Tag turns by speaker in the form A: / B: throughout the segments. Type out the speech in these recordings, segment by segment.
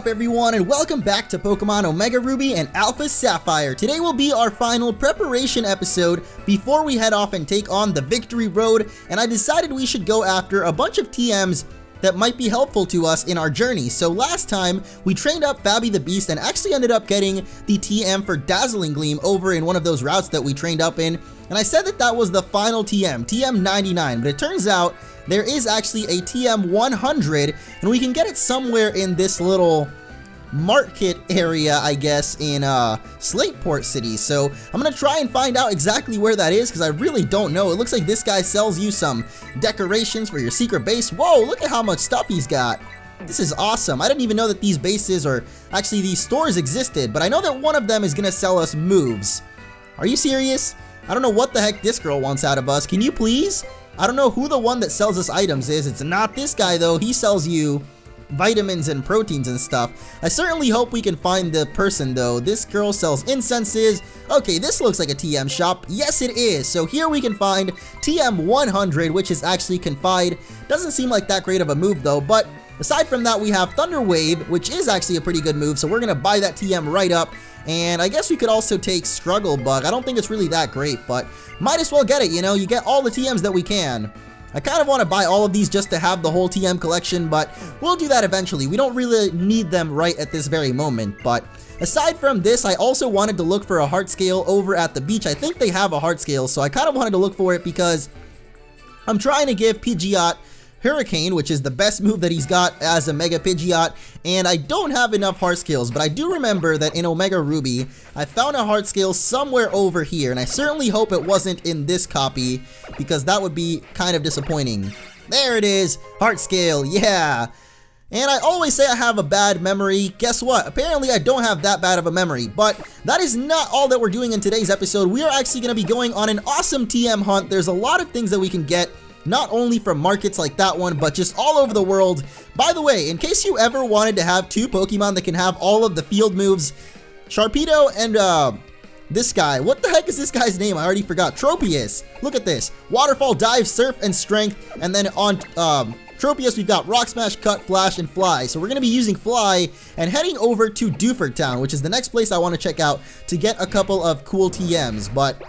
A: up everyone, and welcome back to Pokemon Omega Ruby and Alpha Sapphire. Today will be our final preparation episode before we head off and take on the Victory Road, and I decided we should go after a bunch of TMs that might be helpful to us in our journey. So last time, we trained up Fabby the Beast and actually ended up getting the TM for Dazzling Gleam over in one of those routes that we trained up in, and I said that that was the final TM, TM 99, but it turns out there is actually a TM 100, and we can get it somewhere in this little market area, I guess, in Slateport City. So I'm gonna try and find out exactly where that is, because I really don't know. It looks like this guy sells you some decorations for your secret base. Whoa, look at how much stuff he's got. This is awesome. I didn't even know that these bases, or actually these stores, existed, but I know that one of them is gonna sell us moves. Are you serious? I don't know what the heck this girl wants out of us. Can you please? I don't know who the one that sells us items is. It's not this guy though. He sells you vitamins and proteins and stuff. I certainly hope we can find the person though. This girl sells incenses. Okay, this looks like a TM shop. Yes, it is. So here we can find TM 100, which is actually Confide. Doesn't seem like that great of a move though, but aside from that, we have Thunder Wave, which is actually a pretty good move. So we're gonna buy that TM right up. And I guess we could also take Struggle Bug. I don't think it's really that great, but might as well get it, you know? You get all the TMs that we can. I kind of want to buy all of these just to have the whole TM collection, but we'll do that eventually. We don't really need them right at this very moment, but aside from this, I also wanted to look for a heart scale over at the beach. I think they have a heart scale, so I kind of wanted to look for it because I'm trying to give Pidgeot Hurricane, which is the best move that he's got as a Mega Pidgeot, and I don't have enough heart scales, but I do remember that in Omega Ruby, I found a heart scale somewhere over here, and I certainly hope it wasn't in this copy, because that would be kind of disappointing. There it is, heart scale, yeah! And I always say I have a bad memory. Guess what? Apparently I don't have that bad of a memory, but that is not all that we're doing in today's episode. We are actually going to be going on an awesome TM hunt. There's a lot of things that we can get, not only from markets like that one, but just all over the world. By the way, in case you ever wanted to have two Pokemon that can have all of the field moves, Sharpedo and this guy, what the heck is this guy's name? I already forgot. Tropius. Look at this. Waterfall, Dive, Surf, and Strength. And then on Tropius, we've got Rock Smash, Cut, Flash, and Fly. So we're going to be using Fly and heading over to Dewford Town, which is the next place I want to check out to get a couple of cool TMs. But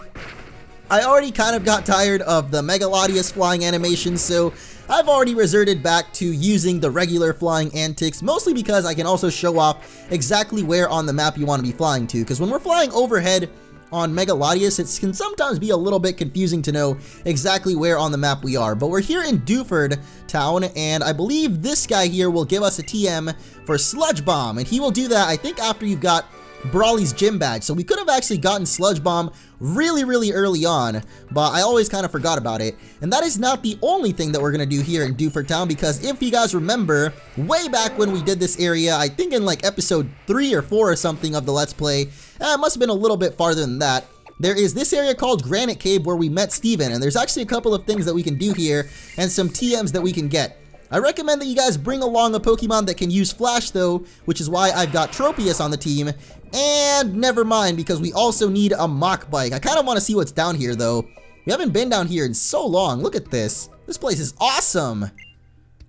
A: I already kind of got tired of the Megalodius flying animation, so I've already resorted back to using the regular flying antics, mostly because I can also show off exactly where on the map you want to be flying to, because when we're flying overhead on Megalodius, it can sometimes be a little bit confusing to know exactly where on the map we are. But we're here in Dewford Town, and I believe this guy here will give us a TM for Sludge Bomb, and he will do that, I think, after you've got Brawly's gym badge. So we could have actually gotten Sludge Bomb really early on, but I always kind of forgot about it. And that is not the only thing that we're gonna do here in Dewford Town, because if you guys remember, way back when we did this area, I think in like episode 3 or 4 or something of the Let's Play, it must have been a little bit farther than that, there is this area called Granite Cave where we met Steven, and there's actually a couple of things that we can do here and some TMs that we can get. I recommend that you guys bring along a Pokemon that can use Flash though, which is why I've got Tropius on the team. And never mind, because we also need a Mach Bike. I kind of want to see what's down here though. We haven't been down here in so long. Look at this. This place is awesome.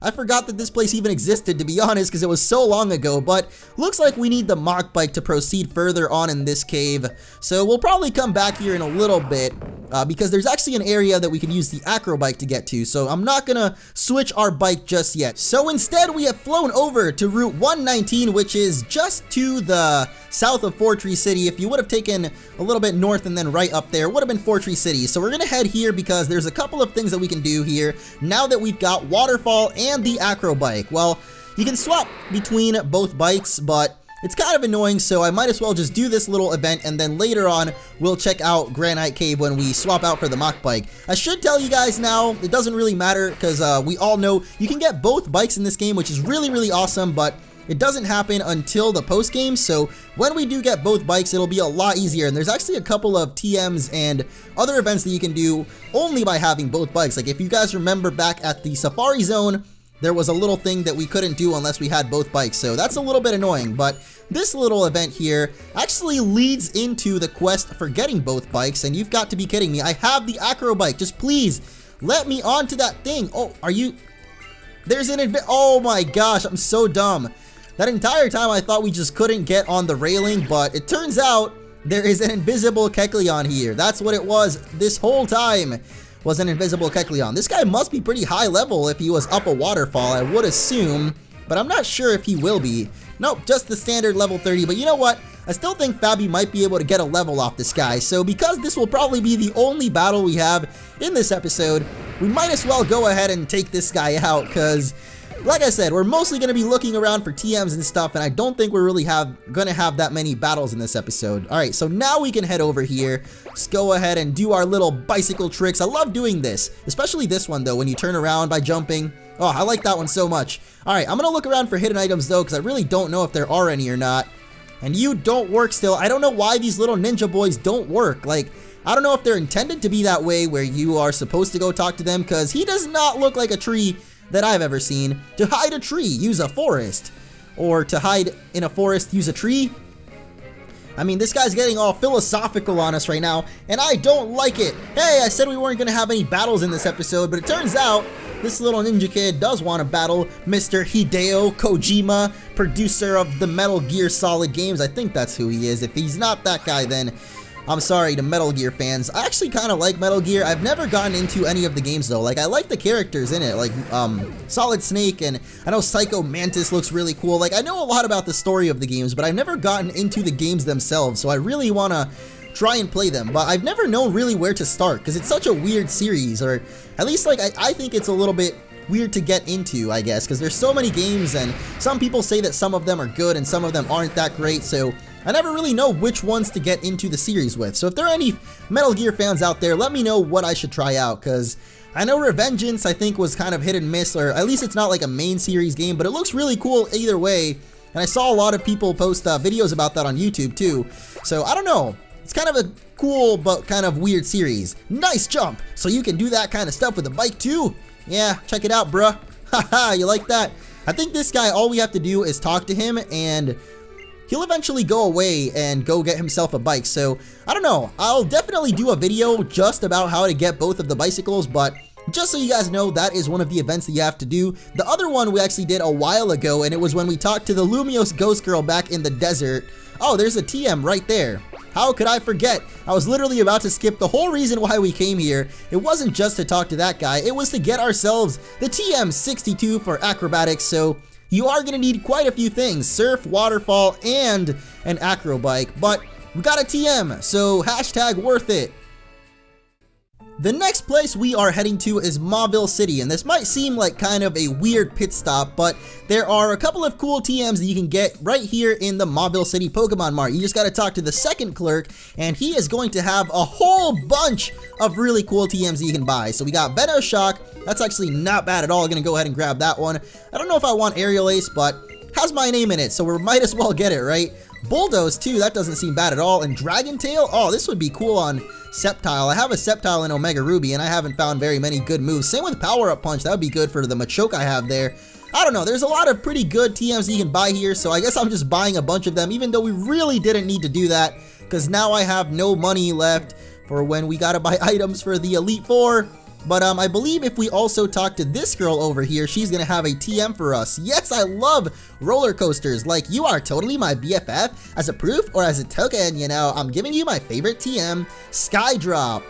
A: I forgot that this place even existed, to be honest, because it was so long ago, but looks like we need the Mach Bike to proceed further on in this cave. So we'll probably come back here in a little bit, because there's actually an area that we can use the Acro Bike to get to, so I'm not gonna switch our bike just yet. So instead, we have flown over to Route 119, which is just to the south of Fortree City. If you would have taken a little bit north and then right up there, would have been Fortree City. So we're gonna head here because there's a couple of things that we can do here now that we've got Waterfall and the Acro Bike. Well, you can swap between both bikes, but it's kind of annoying, so I might as well just do this little event, and then later on, we'll check out Granite Cave when we swap out for the Mach Bike. I should tell you guys now, it doesn't really matter, because we all know you can get both bikes in this game, which is really awesome, but it doesn't happen until the post game, so when we do get both bikes, it'll be a lot easier, and there's actually a couple of TMs and other events that you can do only by having both bikes. Like if you guys remember back at the Safari Zone, there was a little thing that we couldn't do unless we had both bikes, so that's a little bit annoying, but this little event here actually leads into the quest for getting both bikes, and you've got to be kidding me. I have the Acro Bike, just please let me onto that thing. Oh, are you... There's an oh my gosh, I'm so dumb. That entire time I thought we just couldn't get on the railing, but it turns out there is an invisible Kecleon here. That's what it was this whole time, was an invisible Kecleon. This guy must be pretty high level if he was up a waterfall, I would assume, but I'm not sure if he will be. Nope, just the standard level 30, but you know what? I still think Fabi might be able to get a level off this guy, so because this will probably be the only battle we have in this episode, we might as well go ahead and take this guy out, because like I said, we're mostly going to be looking around for TMs and stuff, and I don't think we're really going to have that many battles in this episode. Alright, so now we can head over here. Let's go ahead and do our little bicycle tricks. I love doing this, especially this one though, when you turn around by jumping. Oh, I like that one so much. Alright, I'm going to look around for hidden items though, because I really don't know if there are any or not. And you don't work still. I don't know why these little ninja boys don't work. Like, I don't know if they're intended to be that way where you are supposed to go talk to them, because he does not look like a tree that I've ever seen. To hide a tree, use a forest. Or to hide in a forest, use a tree. I mean, this guy's getting all philosophical on us right now, and I don't like it. Hey, I said we weren't going to have any battles in this episode, but it turns out this little ninja kid does want to battle Mr. Hideo Kojima, producer of the Metal Gear Solid games. I think that's who he is. If he's not that guy, then I'm sorry to Metal Gear fans. I actually kind of like Metal Gear. I've never gotten into any of the games though. Like, I like the characters in it, like Solid Snake, and I know Psycho Mantis looks really cool. Like, I know a lot about the story of the games, but I've never gotten into the games themselves, so I really want to try and play them, but I've never known really where to start, because it's such a weird series, or at least like I think it's a little bit weird to get into, I guess, because there's so many games, and some people say that some of them are good and some of them aren't that great, so I never really know which ones to get into the series with. So if there are any Metal Gear fans out there, let me know what I should try out, because I know Revengeance I think was kind of hit and miss, or at least it's not like a main series game, but it looks really cool either way, and I saw a lot of people post videos about that on YouTube too, so I don't know. It's kind of a cool but kind of weird series. Nice jump! So you can do that kind of stuff with a bike too? Yeah, check it out, bruh. Haha, you like that? I think this guy, all we have to do is talk to him, and he'll eventually go away and go get himself a bike. So, I don't know. I'll definitely do a video just about how to get both of the bicycles, but just so you guys know, that is one of the events that you have to do. The other one we actually did a while ago, and it was when we talked to the Lumiose Ghost Girl back in the desert. Oh, there's a TM right there. How could I forget? I was literally about to skip the whole reason why we came here. It wasn't just to talk to that guy, it was to get ourselves the TM62 for acrobatics, so you are going to need quite a few things: surf, waterfall, and an acro bike, but we got a TM, so hashtag worth it. The next place we are heading to is Mauville City, and this might seem like kind of a weird pit stop, but there are a couple of cool TMs that you can get right here in the Mauville City Pokemon Mart. You just got to talk to the second clerk, and he is going to have a whole bunch of really cool TMs that you can buy. So we got Venoshock. That's actually not bad at all. I'm going to go ahead and grab that one. I don't know if I want Aerial Ace, but has my name in it, so we might as well get it, right? Bulldoze too, that doesn't seem bad at all. And Dragon Tail, oh, this would be cool on Sceptile. I have a Sceptile in Omega Ruby, and I haven't found very many good moves. Same with Power Up Punch, that would be good for the Machoke I have there. I don't know, there's a lot of pretty good TMs you can buy here, so I guess I'm just buying a bunch of them, even though we really didn't need to do that, because now I have no money left for when we gotta buy items for the Elite Four. But I believe if we also talk to this girl over here, she's gonna have a TM for us. Yes, I love roller coasters. Like, you are totally my BFF. As a proof or as a token, you know, I'm giving you my favorite TM, Skydrop.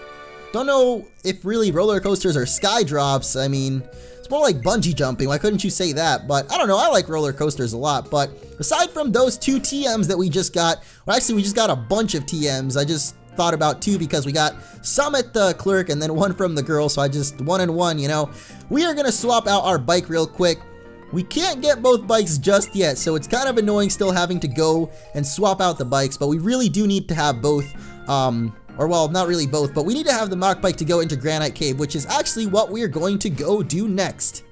A: Don't know if really roller coasters are Skydrops. I mean, it's more like bungee jumping. Why couldn't you say that? But I don't know, I like roller coasters a lot. But aside from those two TMs that we just got, well, actually we just got a bunch of TMs. I just thought about two because we got some at the clerk and then one from the girl, so I just one and one, you know. We are gonna swap out our bike real quick. We can't get both bikes just yet, so it's kind of annoying still having to go and swap out the bikes, but we really do need to have both, or well, not really both, but we need to have the Mach Bike to go into Granite Cave, which is actually what we're going to go do next.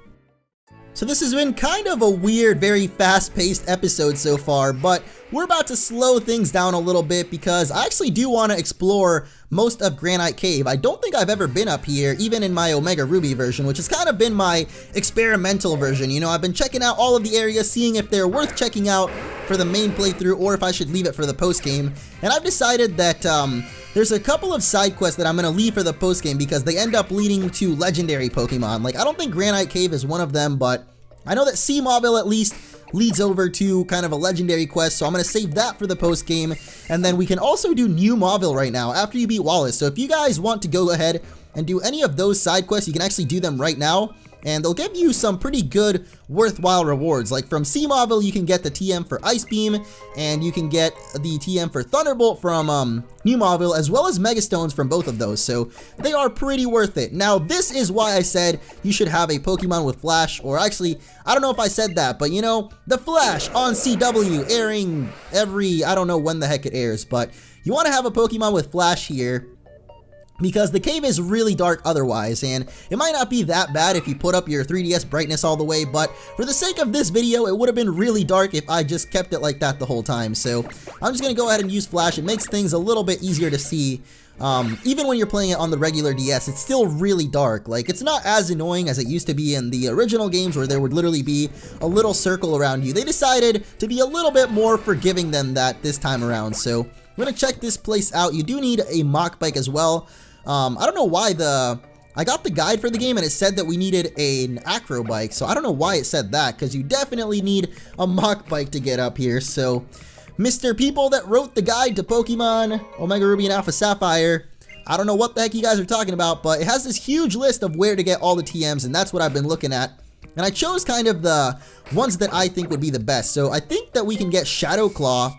A: So this has been kind of a weird, very fast-paced episode so far, but we're about to slow things down a little bit because I actually do want to explore most of Granite Cave. I don't think I've ever been up here, even in my Omega Ruby version, which has kind of been my experimental version. You know, I've been checking out all of the areas, seeing if they're worth checking out for the main playthrough or if I should leave it for the post-game. And I've decided that there's a couple of side quests that I'm going to leave for the post-game because they end up leading to legendary Pokemon. Like, I don't think Granite Cave is one of them, but I know that Sea Mauville at least leads over to kind of a legendary quest, so I'm going to save that for the post game. And then we can also do New Mauville right now after you beat Wallace. So if you guys want to go ahead and do any of those side quests, you can actually do them right now. And they'll give you some pretty good, worthwhile rewards. Like from Sea Mauville, you can get the TM for Ice Beam, and you can get the TM for Thunderbolt from New Mauville, as well as Megastones from both of those. So they are pretty worth it. Now, this is why I said you should have a Pokemon with Flash, or actually, I don't know if I said that, but you know, the Flash on CW airing every, I don't know when the heck it airs, but you want to have a Pokemon with Flash here, because the cave is really dark otherwise, and it might not be that bad if you put up your 3DS brightness all the way, but for the sake of this video, it would have been really dark if I just kept it like that the whole time. So I'm just going to go ahead and use Flash. It makes things a little bit easier to see. Even when you're playing it on the regular DS, it's still really dark. Like, it's not as annoying as it used to be in the original games where there would literally be a little circle around you. They decided to be a little bit more forgiving than that this time around. So I'm going to check this place out. You do need a Mach Bike as well. I don't know why I got the guide for the game and it said that we needed an Acro Bike, so I don't know why it said that, because you definitely need a Mach Bike to get up here. So, Mr. People that wrote the guide to Pokemon Omega Ruby and Alpha Sapphire, I don't know what the heck you guys are talking about, but it has this huge list of where to get all the TMs, and that's what I've been looking at. And I chose kind of the ones that I think would be the best. So I think that we can get Shadow Claw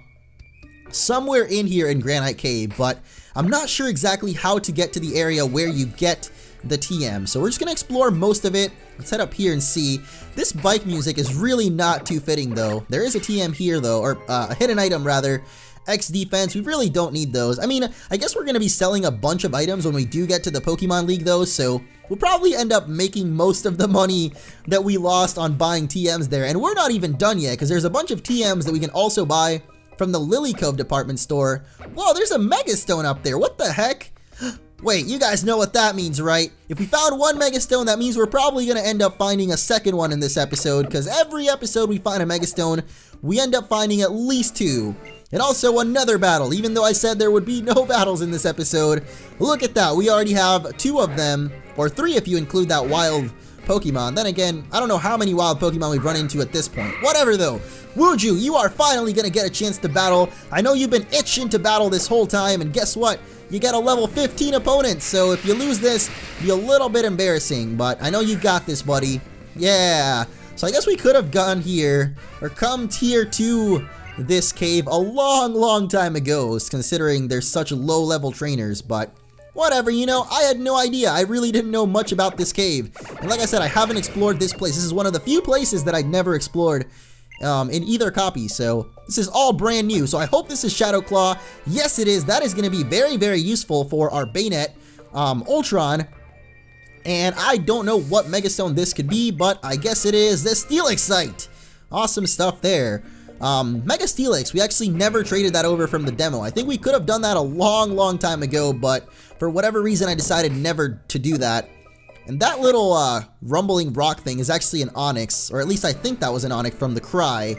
A: somewhere in here in Granite Cave, but I'm not sure exactly how to get to the area where you get the TM. So we're just going to explore most of it. Let's head up here and see. This bike music is really not too fitting though. There is a TM here though, or a hidden item rather. X defense, we really don't need those. I mean, I guess we're going to be selling a bunch of items when we do get to the Pokemon League though, so we'll probably end up making most of the money that we lost on buying TMs there. And we're not even done yet, because there's a bunch of TMs that we can also buy from the Lily Cove department store. Whoa, there's a Megastone up there. What the heck? Wait, you guys know what that means, right? If we found one Megastone, that means we're probably going to end up finding a second one in this episode, because every episode we find a Megastone, we end up finding at least two. And also another battle, even though I said there would be no battles in this episode. Look at that, we already have two of them, or three if you include that wild Pokemon. Then again, I don't know how many wild Pokemon we've run into at this point. Whatever though. Wooju, you are finally going to get a chance to battle. I know you've been itching to battle this whole time, and guess what? You get a level 15 opponent, so if you lose this, it'll be a little bit embarrassing, but I know you got this, buddy. Yeah. So I guess we could have gone here, or come here to this cave a long time ago, considering there's such low-level trainers, but whatever, you know, I had no idea. I really didn't know much about this cave. And like I said, I haven't explored this place. This is one of the few places that I'd never explored in either copy, so this is all brand new. So I hope this is Shadow Claw. Yes, it is. That is going to be very useful for our Bayonet Ultron. And I don't know what Megastone this could be, but I guess it is the Steelixite. Awesome stuff there. Mega Steelix, we actually never traded that over from the demo. I think we could have done that a long time ago, but for whatever reason I decided never to do that. And that little rumbling rock thing is actually an Onyx, or at least I think that was an Onyx from the Cry.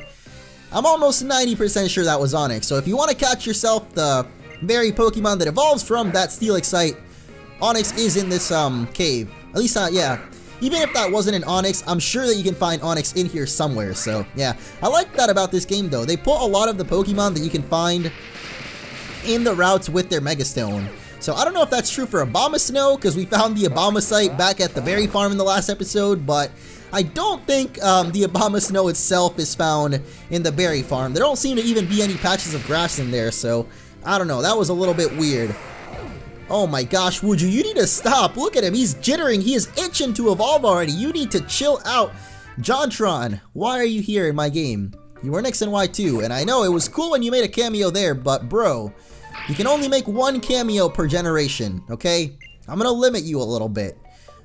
A: I'm almost 90% sure that was Onyx, so if you want to catch yourself the very Pokemon that evolves from that Steelixite, Onyx is in this cave. At least, yeah. Even if that wasn't an Onyx, I'm sure that you can find Onyx in here somewhere, so yeah. I like that about this game though. They put a lot of the Pokemon that you can find in the routes with their Megastone. So I don't know if that's true for Abomasnow, because we found the Abomasite back at the berry farm in the last episode, but I don't think the Abomasnow itself is found in the berry farm. There don't seem to even be any patches of grass in there, so I don't know. That was a little bit weird. Oh my gosh, Wooju, you need to stop. Look at him. He's jittering. He is itching to evolve already. You need to chill out. Jontron, why are you here in my game? You were in X and Y too, and I know it was cool when you made a cameo there, but bro, you can only make one cameo per generation, okay? I'm gonna limit you a little bit.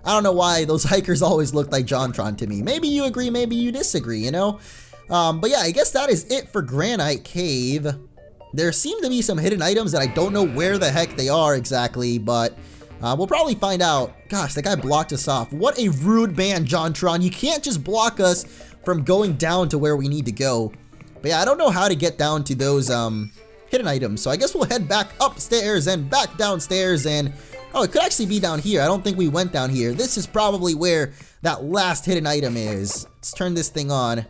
A: I don't know why those hikers always look like Jontron to me. Maybe you agree, maybe you disagree, you know? But yeah, I guess that is it for Granite Cave. There seem to be some hidden items that I don't know where the heck they are exactly, but we'll probably find out. Gosh, that guy blocked us off. What a rude man, Jontron. You can't just block us from going down to where we need to go. But yeah, I don't know how to get down to those hidden items, so I guess we'll head back upstairs and back downstairs, and oh, it could actually be down here. I don't think we went down here. This is probably where that last hidden item is. Let's turn this thing on.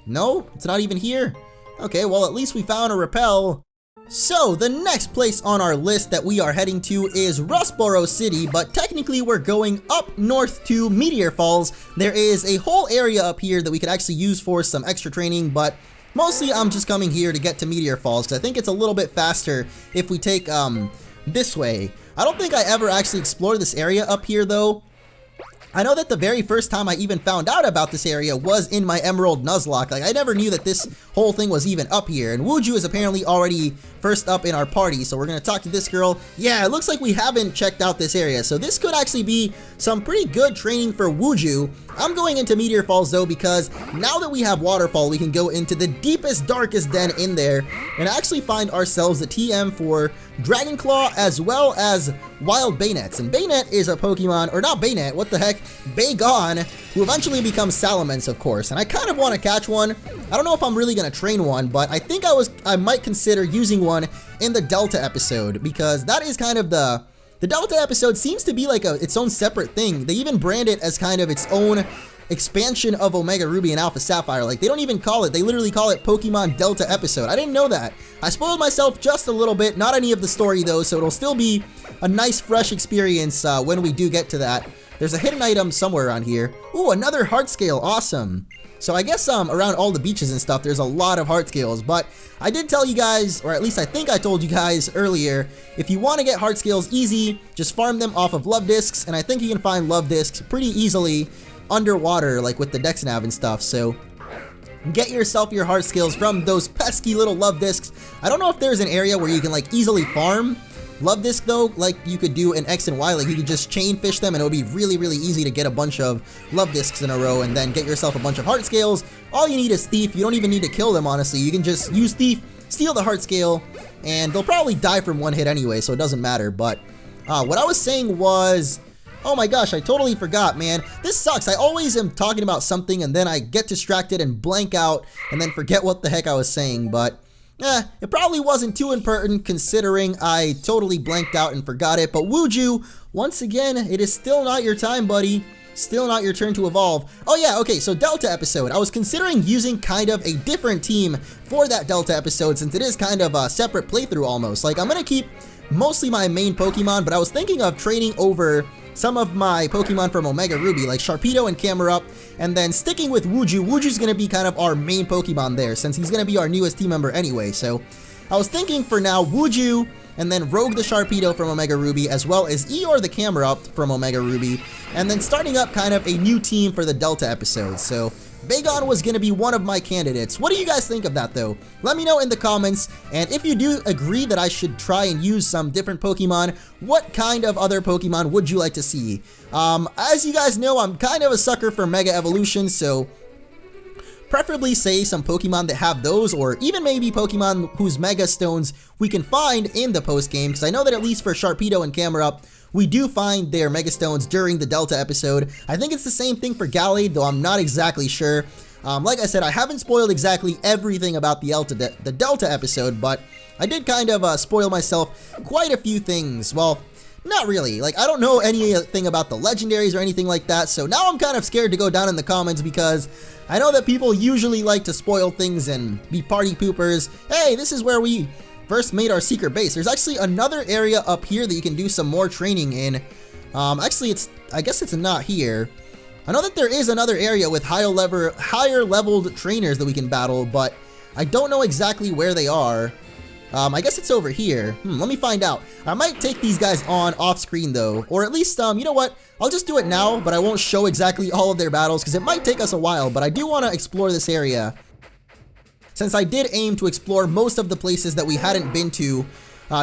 A: No, it's not even here. Okay, well at least we found a Repel. So, the next place on our list that we are heading to is Rustboro City, but technically we're going up north to Meteor Falls. There is a whole area up here that we could actually use for some extra training, but mostly I'm just coming here to get to Meteor Falls, because I think it's a little bit faster if we take, this way. I don't think I ever actually explored this area up here, though. I know that the very first time I even found out about this area was in my Emerald Nuzlocke. Like, I never knew that this whole thing was even up here. And Wuju is apparently already first up in our party, so we're gonna talk to this girl. Yeah, it looks like we haven't checked out this area, so this could actually be some pretty good training for Wuju. I'm going into Meteor Falls, though, because now that we have Waterfall, we can go into the deepest, darkest den in there and actually find ourselves a TM for Dragon Claw as well as Wild Bayonets. And Bayonet is a Pokemon, or not Bayonet, what the heck, Bagon, who eventually becomes Salamence, of course. And I kind of want to catch one. I don't know if I'm really going to train one, but I think I might consider using one in the Delta episode, because that is kind of the Delta episode seems to be like its own separate thing. They even brand it as kind of its own expansion of Omega Ruby and Alpha Sapphire. Like, they don't even call it, they literally call it Pokemon Delta episode. I didn't know that. I spoiled myself just a little bit, not any of the story though, so it'll still be a nice fresh experience when we do get to that. There's a hidden item somewhere around here. Ooh, another heart scale, awesome. So I guess around all the beaches and stuff, there's a lot of heart scales, but I did tell you guys, or at least I think I told you guys earlier, if you want to get heart scales easy, just farm them off of love discs, and I think you can find love discs pretty easily underwater, like with the Dexnav and stuff, so get yourself your heart scales from those pesky little love discs. I don't know if there's an area where you can like easily farm love disc though, like you could do in X and Y, like you could just chain fish them and it would be really, really easy to get a bunch of love discs in a row and then get yourself a bunch of heart scales. All you need is Thief. You don't even need to kill them, honestly. You can just use Thief, steal the heart scale, and they'll probably die from one hit anyway, so it doesn't matter. But what I was saying was, oh my gosh, I totally forgot, man. This sucks. I always am talking about something and then I get distracted and blank out and then forget what the heck I was saying, but it probably wasn't too important considering I totally blanked out and forgot it. But Wuju, once again, it is still not your time, buddy. Still not your turn to evolve. Oh yeah, okay, so Delta episode. I was considering using kind of a different team for that Delta episode since it is kind of a separate playthrough almost. Like, I'm gonna keep mostly my main Pokemon, but I was thinking of training over some of my Pokemon from Omega Ruby, like Sharpedo and Camerupt, and then sticking with Wuju. Wuju's gonna be kind of our main Pokemon there, since he's gonna be our newest team member anyway. So I was thinking for now, Wuju, and then Rogue the Sharpedo from Omega Ruby, as well as Eeyore the Camerupt from Omega Ruby, and then starting up kind of a new team for the Delta episode. So Bagon was going to be one of my candidates. What do you guys think of that, though? Let me know in the comments, and if you do agree that I should try and use some different Pokemon, what kind of other Pokemon would you like to see? As you guys know, I'm kind of a sucker for Mega Evolutions, so preferably say some Pokemon that have those, or even maybe Pokemon whose Mega Stones we can find in the post-game, because I know that at least for Sharpedo and Camerupt, we do find their Mega Stones during the Delta episode. I think it's the same thing for Gallade, though I'm not exactly sure. Like I said, I haven't spoiled exactly everything about the Delta episode, but I did kind of spoil myself quite a few things. Well, not really. Like, I don't know anything about the legendaries or anything like that, so now I'm kind of scared to go down in the comments because I know that people usually like to spoil things and be party poopers. Hey, this is where we first made our secret base. There's actually another area up here that you can do some more training in. Actually, I guess it's not here. I know that there is another area with higher leveled trainers that we can battle, but I don't know exactly where they are. I guess it's over here. Let me find out. I might take these guys on off screen though, or at least, you know what? I'll just do it now, but I won't show exactly all of their battles because it might take us a while, but I do want to explore this area, since I did aim to explore most of the places that we hadn't been to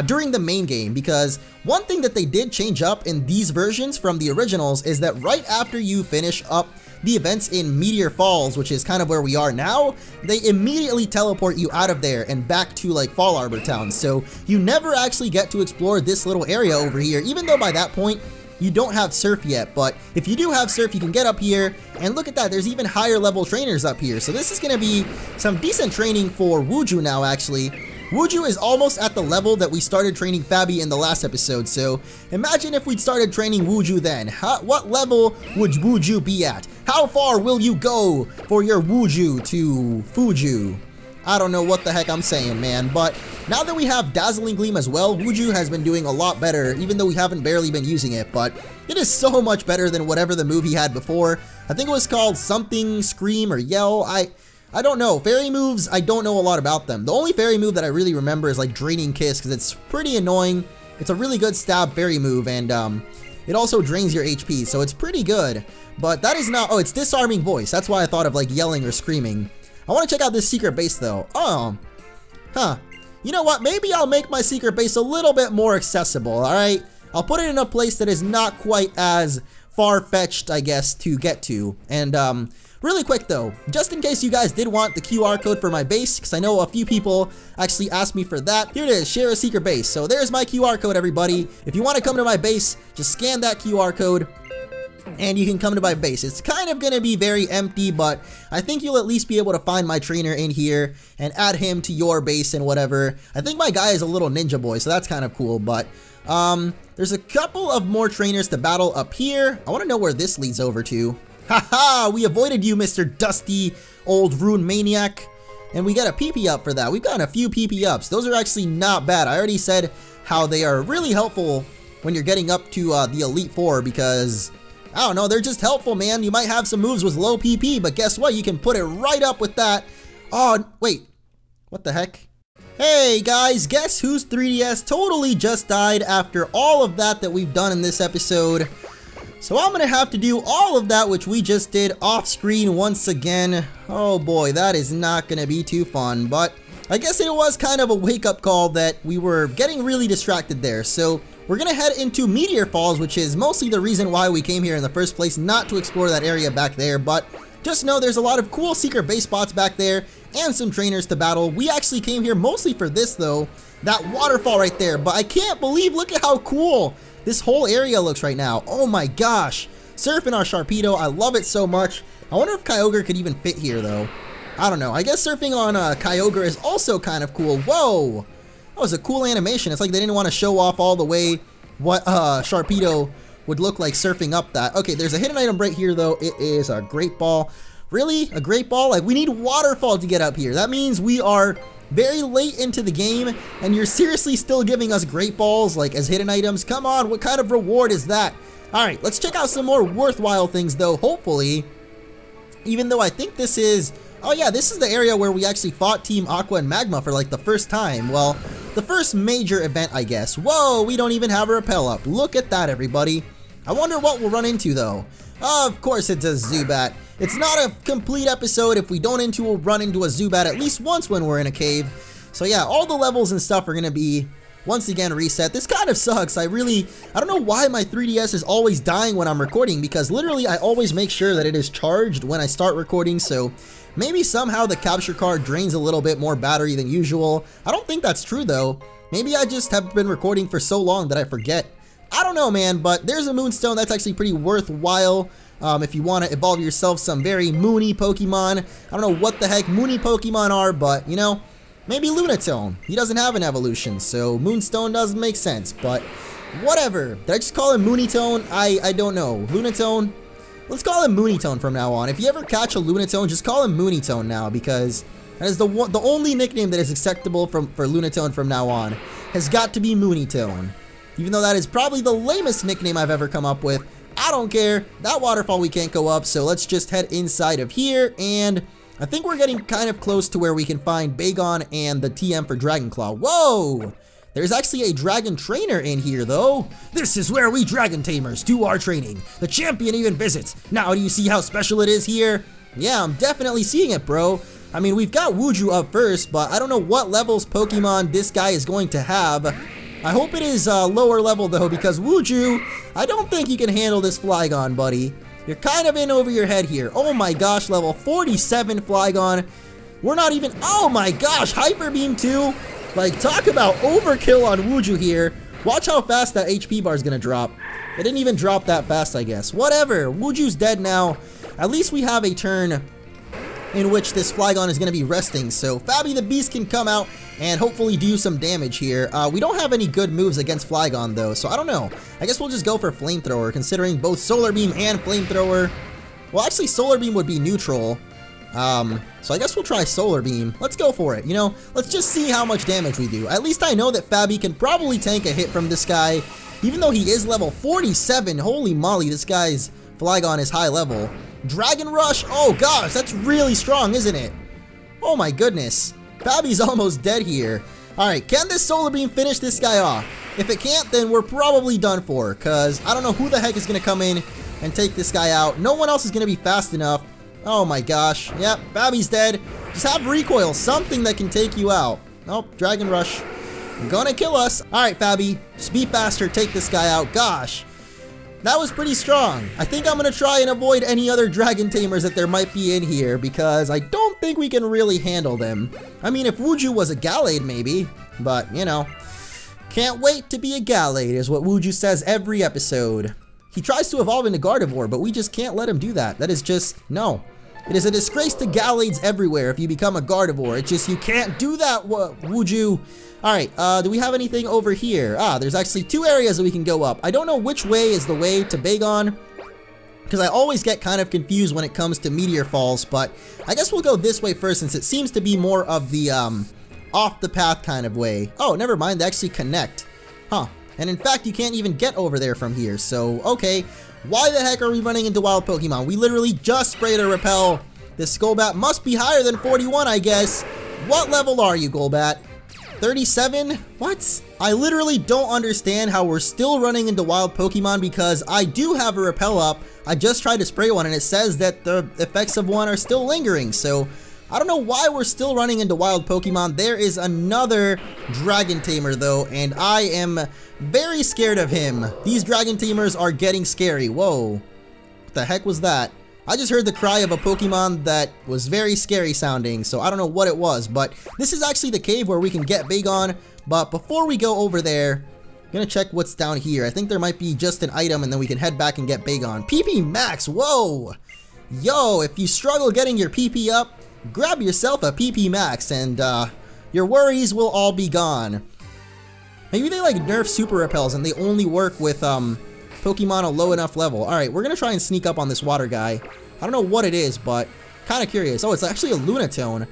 A: during the main game, because one thing that they did change up in these versions from the originals is that right after you finish up the events in Meteor Falls, which is kind of where we are now, they immediately teleport you out of there and back to like Fall Arbor Town. So you never actually get to explore this little area over here, even though by that point you don't have Surf yet. But if you do have Surf, you can get up here, and look at that, there's even higher level trainers up here. So this is going to be some decent training for Wuju now, actually. Wuju is almost at the level that we started training Fabi in the last episode, so imagine if we'd started training Wuju then. What level would Wuju be at? How far will you go for your Wuju to Fuju? I don't know what the heck I'm saying, man, but now that we have Dazzling Gleam as well, Wuju has been doing a lot better, even though we haven't barely been using it, but it is so much better than whatever the move he had before. I think it was called something, Scream, or Yell. I don't know. Fairy moves, I don't know a lot about them. The only fairy move that I really remember is like Draining Kiss, because it's pretty annoying. It's a really good stab fairy move, and it also drains your HP, so it's pretty good. But that is not, oh, it's Disarming Voice. That's why I thought of like yelling or screaming. I want to check out this secret base though. Oh, huh. You know what? Maybe I'll make my secret base a little bit more accessible, alright? I'll put it in a place that is not quite as far-fetched, I guess, to get to. And, really quick though, just in case you guys did want the QR code for my base, because I know a few people actually asked me for that, here it is, share a secret base. So there's my QR code, everybody. If you want to come to my base, just scan that QR code, and you can come to my base. It's kind of going to be very empty, but I think you'll at least be able to find my trainer in here and add him to your base and whatever. I think my guy is a little ninja boy, so that's kind of cool, but there's a couple of more trainers to battle up here. I want to know where this leads over to. Haha, we avoided you, Mr. Dusty Old Rune Maniac. And we got a PP up for that. We've gotten a few PP ups. Those are actually not bad. I already said how they are really helpful when you're getting up to the Elite Four, because I don't know, they're just helpful, man. You might have some moves with low PP, but guess what? You can put it right up with that. Oh, wait. What the heck? Hey, guys, guess whose 3DS totally just died after all of that we've done in this episode? So I'm gonna have to do all of that which we just did off screen once again. Oh boy, that is not gonna be too fun, but I guess it was kind of a wake-up call that we were getting really distracted there. So we're gonna head into Meteor Falls, which is mostly the reason why we came here in the first place, not to explore that area back there, but just know there's a lot of cool secret base spots back there and some trainers to battle. We actually came here mostly for this though, that waterfall right there, but I can't believe, look at how cool this whole area looks right now. Oh my gosh, surfing our Sharpedo, I love it so much. I wonder if Kyogre could even fit here though. I don't know, I guess surfing on Kyogre is also kind of cool. Whoa! That was a cool animation. It's like they didn't want to show off all the way what Sharpedo would look like surfing up that. Okay, there's a hidden item right here though. It is a Great Ball. Really? A Great Ball? Like, we need Waterfall to get up here. That means we are very late into the game, and you're seriously still giving us Great Balls, like, as hidden items? Come on, what kind of reward is that? Alright, let's check out some more worthwhile things though, hopefully. Even though I think this is... Oh yeah, this is the area where we actually fought Team Aqua and Magma for like the first time. Well, the first major event, I guess. Whoa, we don't even have a Repel up. Look at that, everybody. I wonder what we'll run into though. Of course it's a Zubat. It's not a complete episode if we don't run into a Zubat at least once when we're in a cave. So yeah, all the levels and stuff are gonna be once again reset. This kind of sucks. I don't know why my 3DS is always dying when I'm recording, because literally I always make sure that it is charged when I start recording, so maybe somehow the capture card drains a little bit more battery than usual. I don't think that's true though. Maybe I just have been recording for so long that I forget. I don't know, man, but there's a Moonstone. That's actually pretty worthwhile if you want to evolve yourself some very moony Pokemon. I don't know what the heck moony Pokemon are, but, you know, maybe Lunatone. He doesn't have an evolution, so Moonstone doesn't make sense, but whatever. Did I just call him Moonitone? I don't know. Lunatone? Let's call him Moonitone from now on. If you ever catch a Lunatone, just call him Moonitone now, because that is the only nickname that is acceptable for Lunatone from now on. Has got to be Moonitone. Even though that is probably the lamest nickname I've ever come up with. I don't care. That waterfall we can't go up, so let's just head inside of here, and I think we're getting kind of close to where we can find Bagon and the TM for Dragon Claw. Whoa! There's actually a Dragon Trainer in here, though. This is where we Dragon Tamers do our training. The champion even visits. Now, do you see how special it is here? Yeah, I'm definitely seeing it, bro. I mean, we've got Wuju up first, but I don't know what levels Pokemon this guy is going to have. I hope it is lower level, though, because Wuju, I don't think you can handle this Flygon, buddy. You're kind of in over your head here. Oh my gosh, level 47 Flygon. We're not even... Oh my gosh, Hyper Beam too? Like, talk about overkill on Wuju here. Watch how fast that HP bar is going to drop. It didn't even drop that fast, I guess. Whatever, Wuju's dead now. At least we have a turn in which this Flygon is going to be resting. So Fabi the Beast can come out and hopefully do some damage here. We don't have any good moves against Flygon though, so I don't know. I guess we'll just go for Flamethrower, considering both Solar Beam and Flamethrower Well, actually, Solar Beam would be neutral. So I guess we'll try Solar Beam. Let's go for it, you know? Let's just see how much damage we do. At least I know that Fabi can probably tank a hit from this guy, even though he is level 47. Holy moly, this guy's Flygon is high level. Dragon Rush, oh gosh, that's really strong, isn't it? Oh my goodness. Fabi's almost dead here. Alright, can this Solar Beam finish this guy off? If it can't, then we're probably done for, because I don't know who the heck is going to come in and take this guy out. No one else is going to be fast enough. Oh my gosh. Yep, Fabi's dead. Just have recoil, something that can take you out. Nope, Dragon Rush. Gonna kill us. Alright, Fabi, just be faster, take this guy out. Gosh, that was pretty strong. I think I'm gonna try and avoid any other Dragon Tamers that there might be in here, because I don't think we can really handle them. I mean, if Wuju was a Gallade, maybe, but, you know. Can't wait to be a Gallade, is what Wuju says every episode. He tries to evolve into Gardevoir, but we just can't let him do that. That is just, no. It is a disgrace to Gallades everywhere if you become a Gardevoir. It's just, you can't do that, Wuju. Alright, do we have anything over here? Ah, there's actually 2 areas that we can go up. I don't know which way is the way to Bagon, because I always get kind of confused when it comes to Meteor Falls, but I guess we'll go this way first, since it seems to be more of the, off the path kind of way. Oh, never mind, they actually connect. Huh. And in fact, you can't even get over there from here, so, okay. Why the heck are we running into wild Pokemon? We literally just sprayed a Repel. This Golbat must be higher than 41, I guess. What level are you, Golbat? 37? What? I literally don't understand how we're still running into wild Pokemon, because I do have a Repel up. I just tried to spray one and it says that the effects of one are still lingering, so I don't know why we're still running into wild Pokemon. There is another Dragon Tamer though, and I am very scared of him. These Dragon Tamers are getting scary. Whoa. What the heck was that? I just heard the cry of a Pokemon that was very scary sounding, so I don't know what it was, but this is actually the cave where we can get Bagon. But before we go over there, I'm gonna check what's down here. I think there might be just an item and then we can head back and get Bagon. PP Max, whoa! Yo, if you struggle getting your PP up, grab yourself a PP Max and your worries will all be gone. Maybe they like nerf Super Repels and they only work with Pokemon a low enough level. Alright, we're gonna try and sneak up on this water guy. I don't know what it is, but kind of curious. Oh, it's actually a Lunatone.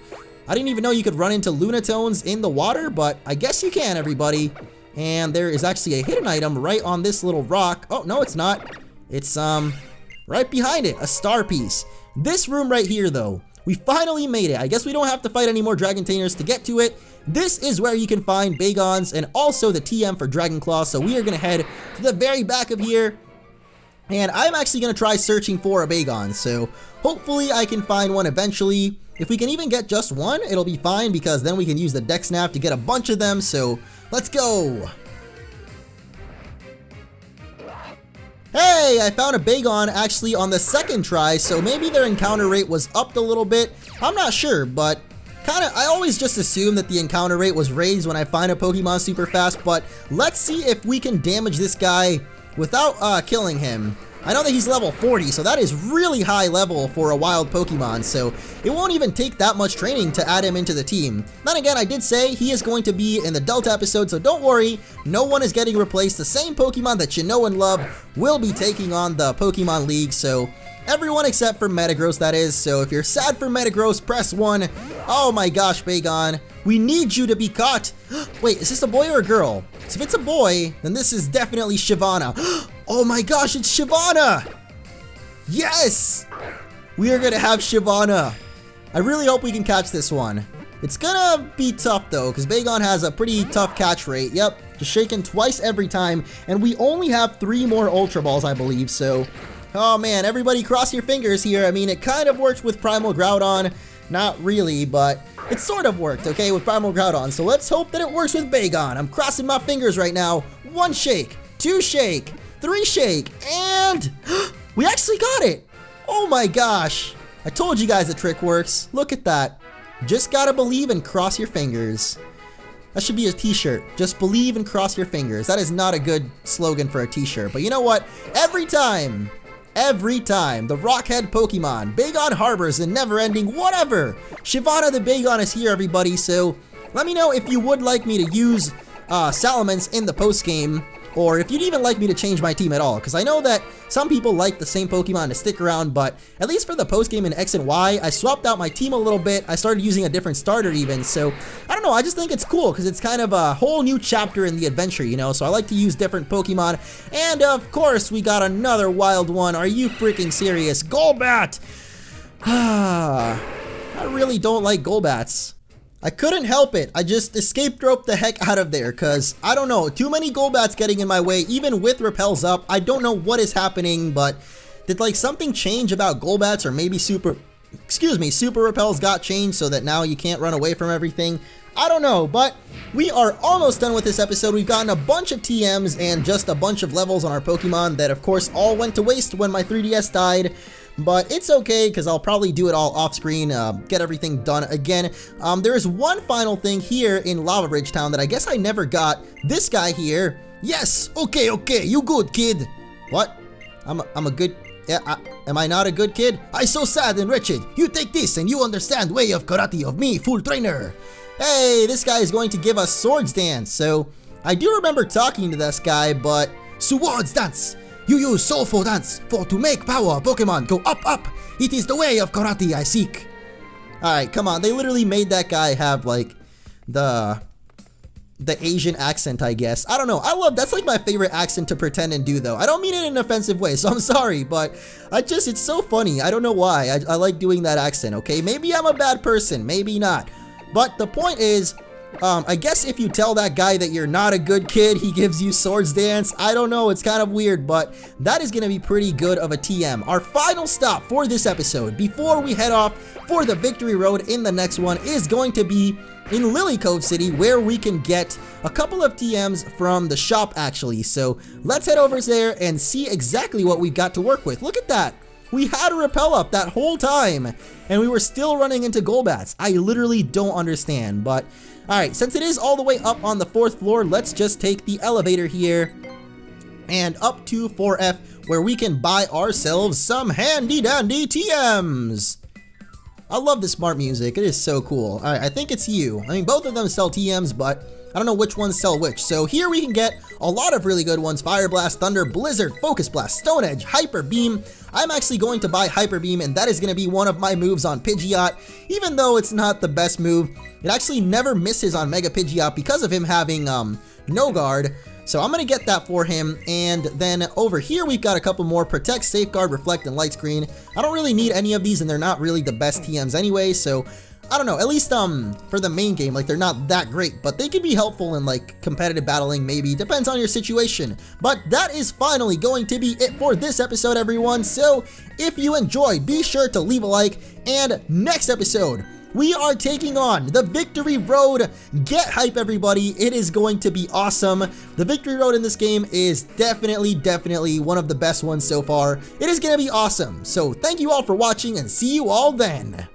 A: I didn't even know you could run into Lunatones in the water, but I guess you can, everybody. And there is actually a hidden item right on this little rock. Oh, no, it's not. It's right behind it, a star piece. This room right here, though, we finally made it. I guess we don't have to fight any more Dragon Tamers to get to it. This is where you can find Bagons and also the TM for Dragon Claw. So we are going to head to the very back of here. And I'm actually going to try searching for a Bagon. So hopefully I can find one eventually. If we can even get just one, it'll be fine, because then we can use the Dex Nav to get a bunch of them. So let's go. Hey, I found a Bagon actually on the second try, so maybe their encounter rate was upped a little bit. I'm not sure, but I always just assume that the encounter rate was raised when I find a Pokemon super fast, but let's see if we can damage this guy without killing him. I know that he's level 40, so that is really high level for a wild Pokemon, so it won't even take that much training to add him into the team. Then again, I did say he is going to be in the Delta episode, so don't worry, no one is getting replaced. The same Pokemon that you know and love will be taking on the Pokemon League, so everyone except for Metagross, that is. So if you're sad for Metagross, press 1. Oh my gosh, Bagon, we need you to be caught. Wait, is this a boy or a girl? So if it's a boy, then this is definitely Shyvana. Oh my gosh, it's Shyvana! Yes! We are gonna have Shyvana. I really hope we can catch this one. It's gonna be tough though, because Bagon has a pretty tough catch rate. Yep, just shaken twice every time, and we only have 3 more Ultra Balls, I believe, so oh man, everybody cross your fingers here. I mean, it kind of worked with Primal Groudon. Not really, but it sort of worked, okay, with Primal Groudon. So let's hope that it works with Bagon. I'm crossing my fingers right now. 1 shake, 2 shake, 3 shake, and we actually got it. Oh my gosh. I told you guys the trick works. Look at that. Just gotta believe and cross your fingers. That should be a t-shirt. Just believe and cross your fingers. That is not a good slogan for a t-shirt. But you know what? Every time, the Rockhead Pokemon, Bagon harbors a never-ending whatever. Shyvana the Bagon is here, everybody, so let me know if you would like me to use Salamence in the post-game. or if you'd even like me to change my team at all, because I know that some people like the same Pokemon to stick around, but at least for the post-game in X and Y, I swapped out my team a little bit. I started using a different starter even, so I don't know, I just think it's cool, because it's kind of a whole new chapter in the adventure, you know, so I like to use different Pokemon, and of course, we got another wild one. Are you freaking serious? Golbat! I really don't like Golbats. I couldn't help it. I just escape roped the heck out of there because, I don't know, too many Golbats getting in my way, even with Repels up. I don't know what is happening, but did like something change about Golbats, or maybe Super Repels got changed so that now you can't run away from everything? I don't know, but we are almost done with this episode. We've gotten a bunch of TMs and just a bunch of levels on our Pokemon that of course all went to waste when my 3DS died. But it's okay, because I'll probably do it all off screen, get everything done again. There is one final thing here in Lava Ridge Town that I guess I never got. This guy here. Yes, okay, you good, kid. What? I'm a good... Yeah, am I not a good kid? I so sad and wretched. You take this and you understand way of karate of me, full trainer. Hey, this guy is going to give us Swords Dance. So, I do remember talking to this guy, but... Swords Dance. You use Soulful Dance to make power Pokemon go up, up. It is the way of karate I seek. Alright, come on. They literally made that guy have, like, the Asian accent, I guess. I don't know. That's like my favorite accent to pretend and do, though. I don't mean it in an offensive way, so I'm sorry, but it's so funny. I don't know why. I like doing that accent, okay? Maybe I'm a bad person. Maybe not. But the point is... I guess if you tell that guy that you're not a good kid, he gives you Swords Dance. I don't know, it's kind of weird, but that is going to be pretty good of a TM. Our final stop for this episode, before we head off for the Victory Road in the next one, is going to be in Lily Cove City, where we can get a couple of TMs from the shop, actually. So let's head over there and see exactly what we've got to work with. Look at that. We had a Repel up that whole time, and we were still running into Golbats. I literally don't understand, but... Alright, since it is all the way up on the 4th floor, let's just take the elevator here and up to 4F, where we can buy ourselves some handy-dandy TMs. I love the smart music. It is so cool. Alright, I think it's you. I mean, both of them sell TMs, but I don't know which ones sell which. So here we can get a lot of really good ones. Fire Blast, Thunder, Blizzard, Focus Blast, Stone Edge, Hyper Beam. I'm actually going to buy Hyper Beam, and that is going to be one of my moves on Pidgeot. Even though it's not the best move, it actually never misses on Mega Pidgeot because of him having No Guard. So I'm going to get that for him. And then over here, we've got a couple more. Protect, Safeguard, Reflect, and Light Screen. I don't really need any of these, and they're not really the best TMs anyway. So I don't know, at least for the main game, like, they're not that great, but they could be helpful in like competitive battling, maybe. Depends on your situation. But that is finally going to be it for this episode, everyone. So if you enjoyed, be sure to leave a like, and next episode we are taking on the Victory Road. Get hype, everybody. It is going to be awesome. The Victory Road in this game is definitely one of the best ones so far. It is going to be awesome. So thank you all for watching, and see you all then.